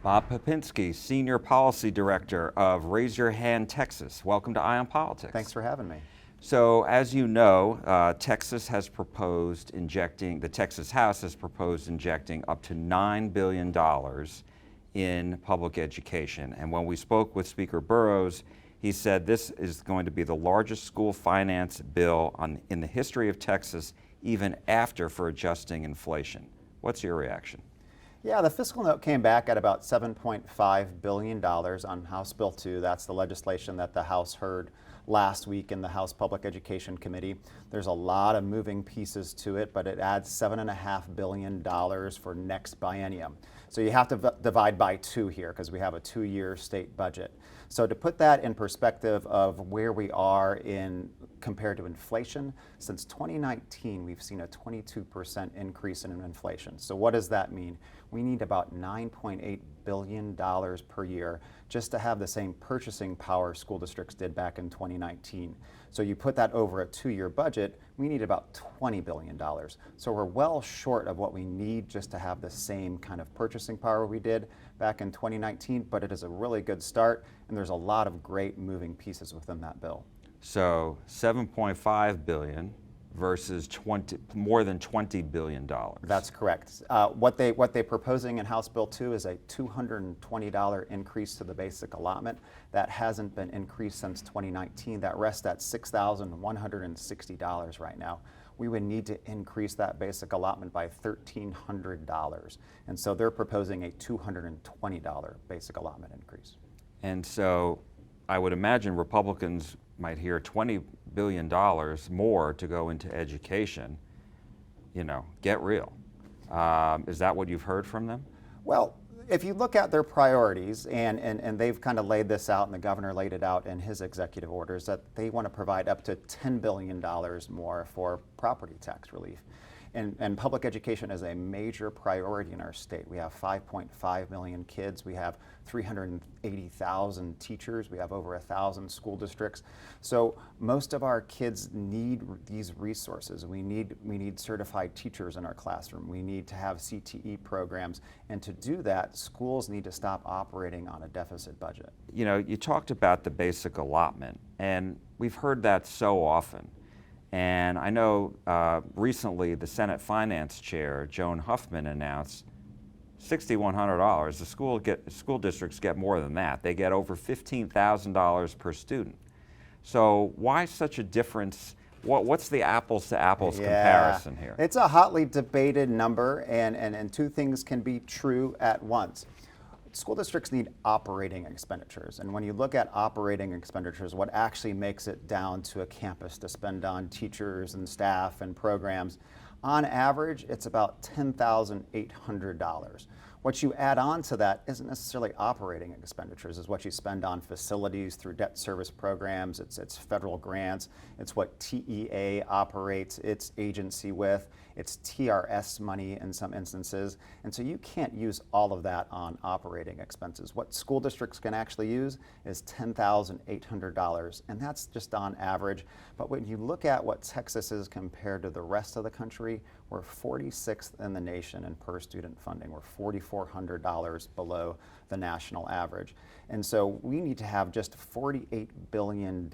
Bob Popinski, Senior Policy Director of Raise Your Hand Texas. Welcome to Eye on Politics. Thanks for having me. So, as you know, the Texas House has proposed injecting up to $9 billion in public education. And when we spoke with Speaker Burrows, he said this is going to be the largest school finance bill in the history of Texas, even for adjusting inflation. What's your reaction? Yeah, the fiscal note came back at about $7.5 billion on House Bill 2. That's the legislation that the House heard last week in the House Public Education Committee. There's a lot of moving pieces to it, but it adds $7.5 billion for next biennium. So you have to divide by 2 here because we have a 2-year state budget. So to put that in perspective of where we are compared to inflation, since 2019 we've seen a 22% increase in inflation. So what does that mean? We need about $9.8 billion per year just to have the same purchasing power school districts did back in 2019. So you put that over a 2-year budget, we need about $20 billion. So we're well short of what we need just to have the same kind of purchasing power we did back in 2019, but it is a really good start, and there's a lot of great moving pieces within that bill. So $7.5 billion versus more than $20 billion. That's correct. What they're proposing in House Bill 2 is a $220 increase to the basic allotment. That hasn't been increased since 2019. That rests at $6,160 right now. We would need to increase that basic allotment by $1,300. And so they're proposing a $220 basic allotment increase. And so I would imagine Republicans might hear $20 billion more to go into education. You know, get real. Is that what you've heard from them? Well, if you look at their priorities, and they've kind of laid this out, and the governor laid it out in his executive orders, that they want to provide up to $10 billion more for property tax relief. And public education is a major priority in our state. We have 5.5 million kids. We have 380,000 teachers. We have over 1,000 school districts. So most of our kids need these resources. We need certified teachers in our classroom. We need to have CTE programs. And to do that, schools need to stop operating on a deficit budget. You know, you talked about the basic allotment, and we've heard that so often. And I know recently the Senate Finance Chair, Joan Huffman, announced $6,100. The school districts get more than that. They get over $15,000 per student. So why such a difference? What's the apples to apples comparison here? It's a hotly debated number, and 2 things can be true at once. School districts need operating expenditures, and when you look at operating expenditures, what actually makes it down to a campus to spend on teachers and staff and programs, on average, it's about $10,800. What you add on to that isn't necessarily operating expenditures, it's what you spend on facilities through debt service programs, it's federal grants, it's what TEA operates its agency with, it's TRS money in some instances, and so you can't use all of that on operating expenses. What school districts can actually use is $10,800, and that's just on average. But when you look at what Texas is compared to the rest of the country, we're 46th in the nation in per student funding. We're $4,400 below the national average. And so we need to have just $48 billion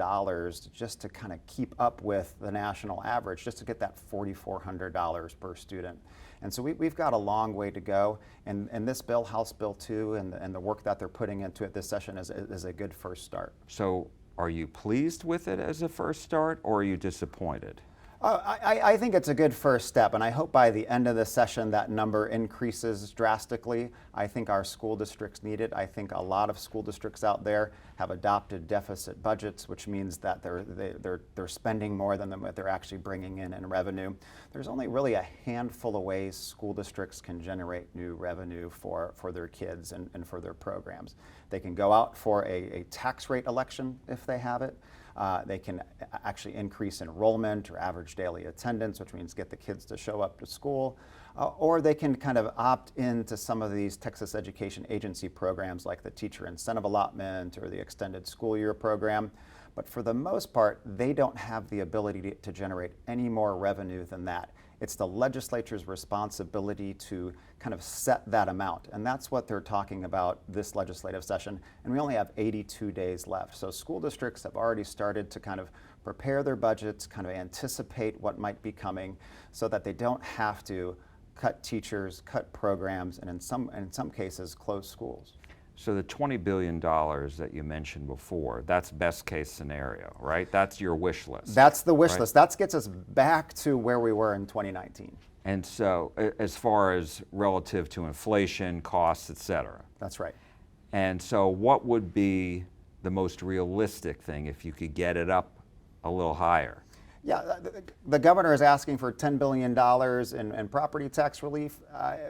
just to kind of keep up with the national average, just to get that $4,400 per student. And so we've got a long way to go. And this bill, House Bill 2, and the work that they're putting into it this session is a good first start. So are you pleased with it as a first start, or are you disappointed? I think it's a good first step, and I hope by the end of the session that number increases drastically. I think our school districts need it. I think a lot of school districts out there have adopted deficit budgets, which means that they're spending more than what they're actually bringing in revenue. There's only really a handful of ways school districts can generate new revenue for their kids and for their programs. They can go out for a tax rate election if they have it. They can actually increase enrollment or average daily attendance, which means get the kids to show up to school. Or they can kind of opt into some of these Texas Education Agency programs like the Teacher Incentive Allotment or the Extended School Year program. But for the most part, they don't have the ability to generate any more revenue than that. It's the legislature's responsibility to kind of set that amount. And that's what they're talking about this legislative session. And we only have 82 days left. So school districts have already started to kind of prepare their budgets, kind of anticipate what might be coming so that they don't have to cut teachers, cut programs, and in some cases, close schools. So the $20 billion that you mentioned before, that's best case scenario, right? That's your wish list. That's the wish right? list. That gets us back to where we were in 2019. And so as far as relative to inflation, costs, et cetera. That's right. And so what would be the most realistic thing if you could get it up a little higher? Yeah, the governor is asking for $10 billion in property tax relief.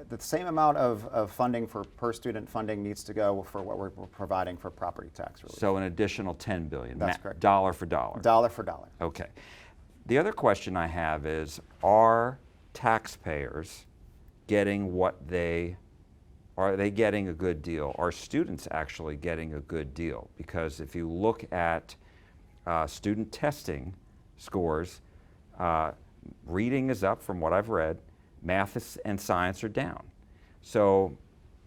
The same amount of funding for per student funding needs to go for what we're providing for property tax relief. So an additional $10 billion. That's correct. Dollar for dollar. Dollar for dollar. Okay. The other question I have is, are taxpayers getting are they getting a good deal? Are students actually getting a good deal? Because if you look at student testing scores, reading is up from what I've read, math and science are down. So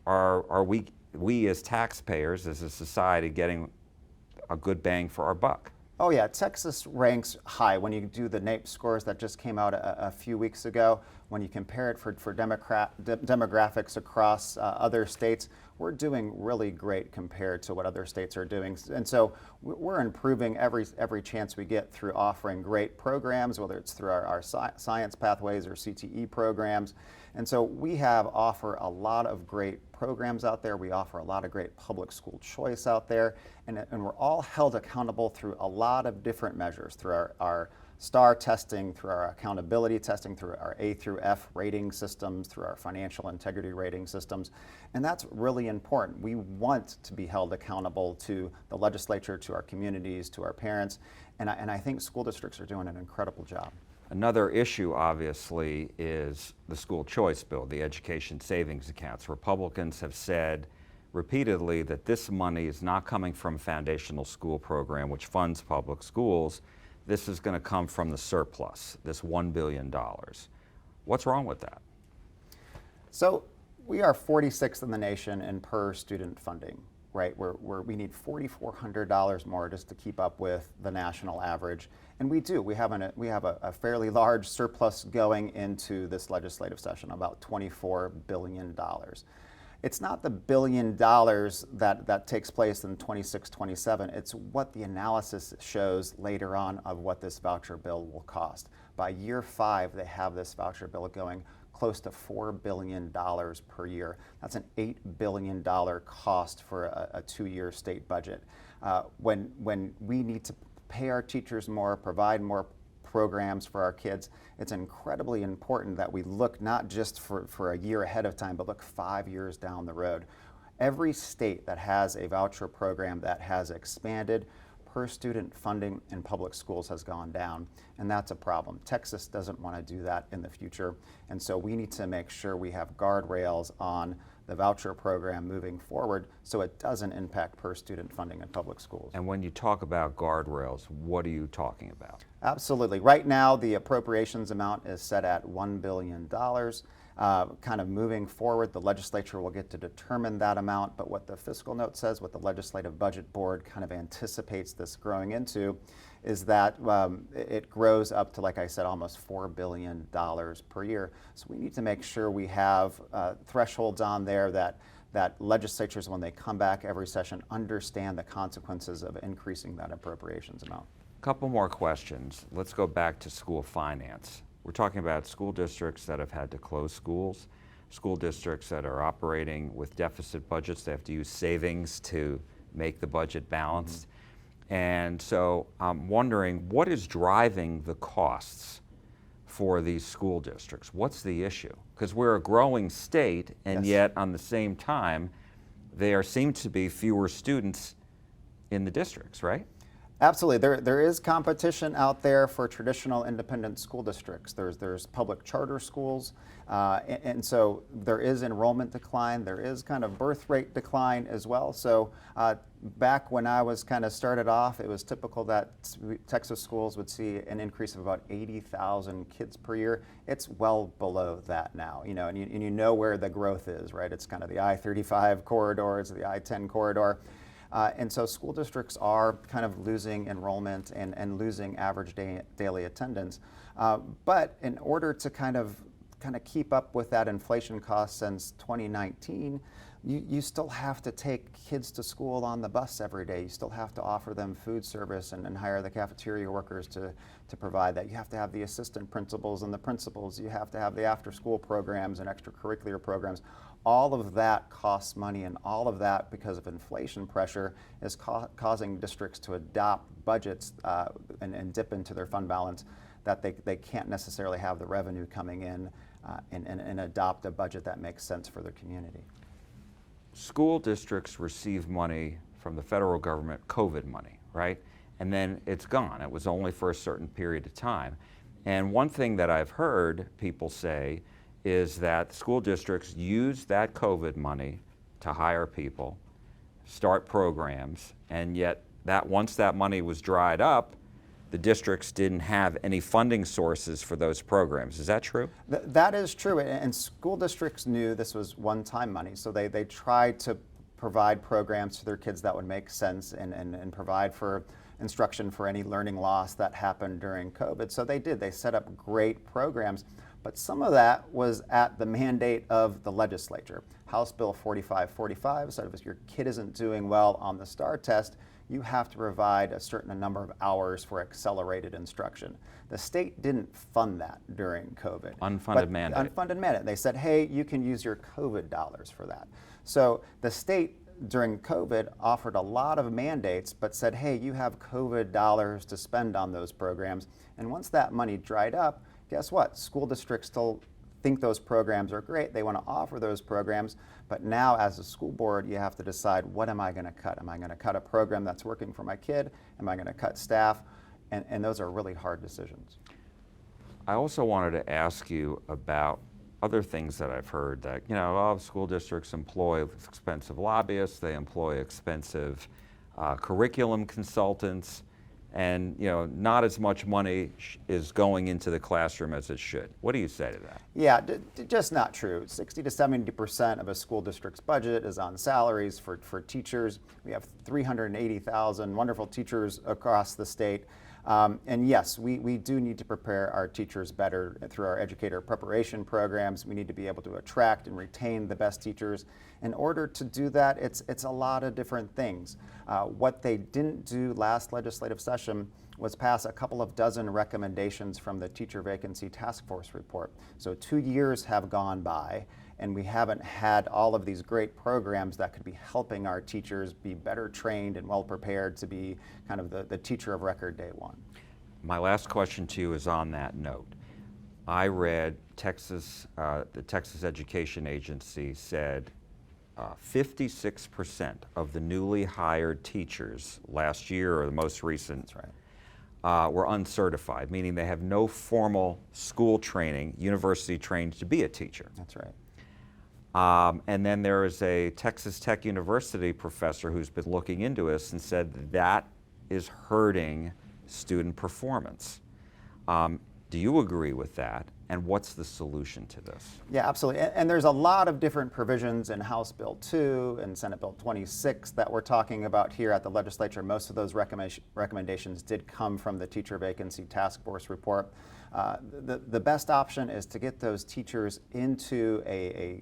are we as taxpayers, as a society, getting a good bang for our buck? Oh yeah, Texas ranks high when you do the NAEP scores that just came out a few weeks ago. When you compare it for demographics across other states, we're doing really great compared to what other states are doing. And so we're improving every chance we get through offering great programs, whether it's through our science pathways or CTE programs. And so we offer a lot of great programs out there. We offer a lot of great public school choice out there. And we're all held accountable through a lot of different measures, through our STAR testing, through our accountability testing, through our A through F rating systems, through our financial integrity rating systems. And that's really important. We want to be held accountable to the legislature, to our communities, to our parents. And I think school districts are doing an incredible job. Another issue, obviously, is the school choice bill, the education savings accounts. Republicans have said repeatedly that this money is not coming from foundational school program, which funds public schools. This is going to come from the surplus, this $1 billion. What's wrong with that? So we are 46th in the nation in per student funding, right? We need $4,400 more just to keep up with the national average. And we do. We have a fairly large surplus going into this legislative session, about $24 billion. It's not the $1 billion that takes place in 26-27. It's what the analysis shows later on of what this voucher bill will cost. By year 5, they have this voucher bill going close to $4 billion per year. That's an $8 billion cost for a 2-year state budget. When we need to pay our teachers more, provide more programs for our kids, it's incredibly important that we look not just for a year ahead of time, but look 5 years down the road. Every state that has a voucher program that has expanded, per student funding in public schools has gone down, and that's a problem. Texas doesn't want to do that in the future, and so we need to make sure we have guardrails on the voucher program moving forward so it doesn't impact per student funding in public schools. And when you talk about guardrails, what are you talking about? Absolutely. Right now, the appropriations amount is set at $1 billion. Kind of moving forward, the legislature will get to determine that amount, but what the fiscal note says, what the Legislative Budget Board kind of anticipates this growing into, is that it grows up to, like I said, almost $4 billion per year. So we need to make sure we have thresholds on there that legislatures, when they come back every session, understand the consequences of increasing that appropriations amount. A couple more questions. Let's go back to school finance. We're talking about school districts that have had to close schools, school districts that are operating with deficit budgets. They have to use savings to make the budget balanced. And so I'm wondering, what is driving the costs for these school districts? What's the issue? Because we're a growing state, and yet on the same time, there seem to be fewer students in the districts, right? Absolutely. There is competition out there for traditional independent school districts. There's public charter schools, and so there is enrollment decline. There is kind of birth rate decline as well. So back when I was kind of started off, it was typical that Texas schools would see an increase of about 80,000 kids per year. It's well below that now, and you know where the growth is, right? It's kind of the I-35 corridor, it's the I-10 corridor. And so school districts are kind of losing enrollment and losing average daily attendance. But in order to kind of keep up with that inflation cost since 2019, you still have to take kids to school on the bus every day. You still have to offer them food service and hire the cafeteria workers to provide that. You have to have the assistant principals and the principals. You have to have the after-school programs and extracurricular programs. All of that costs money, and all of that, because of inflation pressure, is causing districts to adopt budgets and dip into their fund balance that they can't necessarily have the revenue coming in and adopt a budget that makes sense for their community. School districts receive money from the federal government, COVID money, right? And then it's gone. It was only for a certain period of time. And one thing that I've heard people say is that school districts use that COVID money to hire people, start programs, and yet that once that money was dried up, the districts didn't have any funding sources for those programs. Is that true? That is true, and school districts knew this was one-time money, so they tried to provide programs to their kids that would make sense and provide for instruction for any learning loss that happened during COVID. So they did. They set up great programs. But some of that was at the mandate of the legislature. House Bill 4545 said if your kid isn't doing well on the STAR test, you have to provide a certain number of hours for accelerated instruction. The state didn't fund that during COVID. Unfunded mandate. Unfunded mandate. They said, hey, you can use your COVID dollars for that. So the state during COVID offered a lot of mandates, but said, hey, you have COVID dollars to spend on those programs. And once that money dried up, guess what? School districts still think those programs are great. They want to offer those programs, but now as a school board, you have to decide, what am I going to cut? Am I going to cut a program that's working for my kid? Am I going to cut staff? And those are really hard decisions. I also wanted to ask you about other things that I've heard that, school districts employ expensive lobbyists, they employ expensive curriculum consultants, and not as much money is going into the classroom as it should. What do you say to that? Yeah, just not true. 60 to 70% of a school district's budget is on salaries for teachers. We have 380,000 wonderful teachers across the state. And yes, we do need to prepare our teachers better through our educator preparation programs. We need to be able to attract and retain the best teachers. In order to do that, it's a lot of different things. What they didn't do last legislative session was pass a couple of dozen recommendations from the Teacher Vacancy Task Force report. So 2 years have gone by, and we haven't had all of these great programs that could be helping our teachers be better trained and well prepared to be kind of the teacher of record day one. My last question to you is on that note. I read the Texas Education Agency said 56% of the newly hired teachers last year, or the most recent, That's right. were uncertified, meaning they have no formal school training, university trained to be a teacher. That's right. And then there is a Texas Tech University professor who's been looking into this and said that is hurting student performance. Do you agree with that? And what's the solution to this? Yeah, absolutely. And there's a lot of different provisions in House Bill 2 and Senate Bill 26 that we're talking about here at the legislature. Most of those recommendations did come from the Teacher Vacancy Task Force report. The best option is to get those teachers into a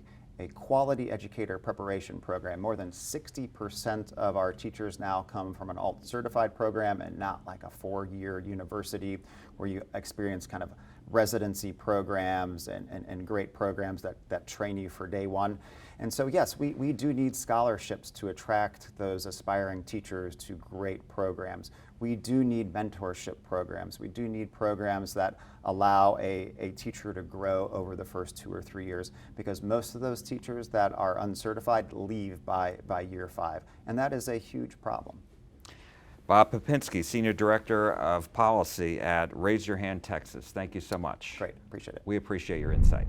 quality educator preparation program. More than 60% of our teachers now come from an alt certified program and not like a 4-year university where you experience kind of residency programs and great programs that train you for day one. And so yes, we do need scholarships to attract those aspiring teachers to great programs. We do need mentorship programs. We do need programs that allow a teacher to grow over the first 2 or 3 years, because most of those teachers that are uncertified leave by year 5, and that is a huge problem. Bob Popinski, Senior Director of Policy at Raise Your Hand Texas. Thank you so much. Great, appreciate it. We appreciate your insight.